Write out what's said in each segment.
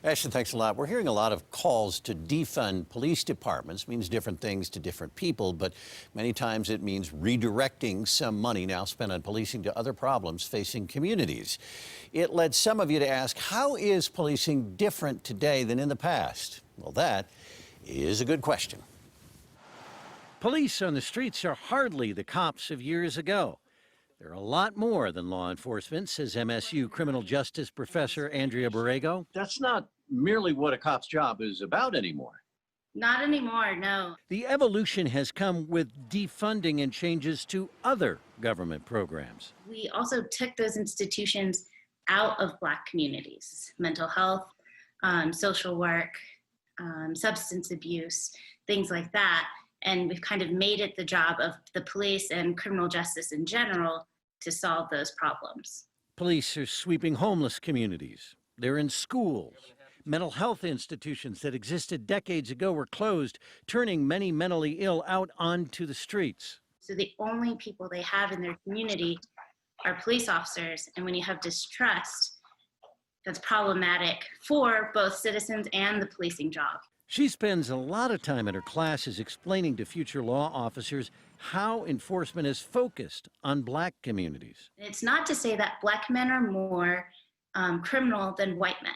Ashton, thanks a lot. We're hearing a lot of calls to defund police departments. Means different things to different people, but many times it means redirecting some money now spent on policing to other problems facing communities. It led some of you to ask, how is policing different today than in the past? Well, that is a good question. Police on the streets are hardly the cops of years ago. They're a lot more than law enforcement, says MSU criminal justice professor Andrea Borrego. That's not merely what a cop's job is about anymore. Not anymore, no. The evolution has come with defunding and changes to other government programs. We also took those institutions out of Black communities, mental health, social work, substance abuse, things like that. And we've kind of made it the job of the police and criminal justice in general to solve those problems. Police are sweeping homeless communities. They're in schools. Mental health institutions that existed decades ago were closed, turning many mentally ill out onto the streets. So the only people they have in their community are police officers. And when you have distrust, that's problematic for both citizens and the policing job. She spends a lot of time in her classes explaining to future law officers how enforcement is focused on Black communities. It's not to say that Black men are more criminal than white men.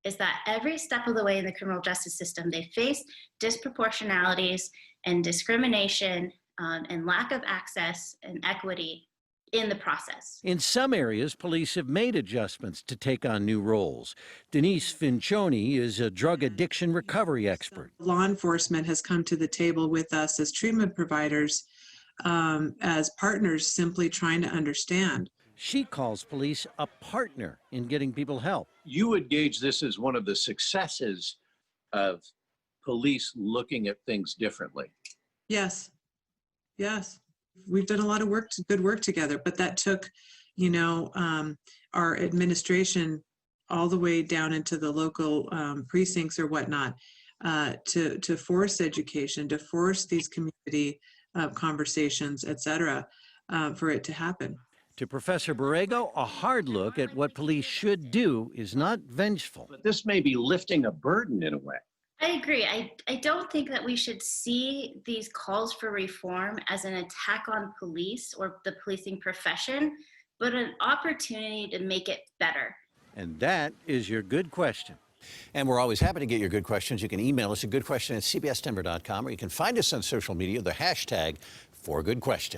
Is that every step of the way in the criminal justice system, they face disproportionalities and discrimination and lack of access and equity in the process. In some areas, police have made adjustments to take on new roles. Denise Fincioni is a drug addiction recovery expert. Law enforcement has come to the table with us as treatment providers, as partners, simply trying to understand. She calls police a partner in getting people help. You would gauge this as one of the successes of police looking at things differently. Yes, yes. We've done a lot of work, good work together, but that took, our administration all the way down into the local precincts or whatnot to force education, to force these community conversations, et cetera, for it to happen. To Professor Borrego, a hard look at what police should do is not vengeful. But this may be lifting a burden in a way. I agree. I don't think that we should see these calls for reform as an attack on police or the policing profession, but an opportunity to make it better. And that is your good question. And we're always happy to get your good questions. You can email us at goodquestion@cbsdenver.com, or you can find us on social media, the hashtag #4GoodQuestion.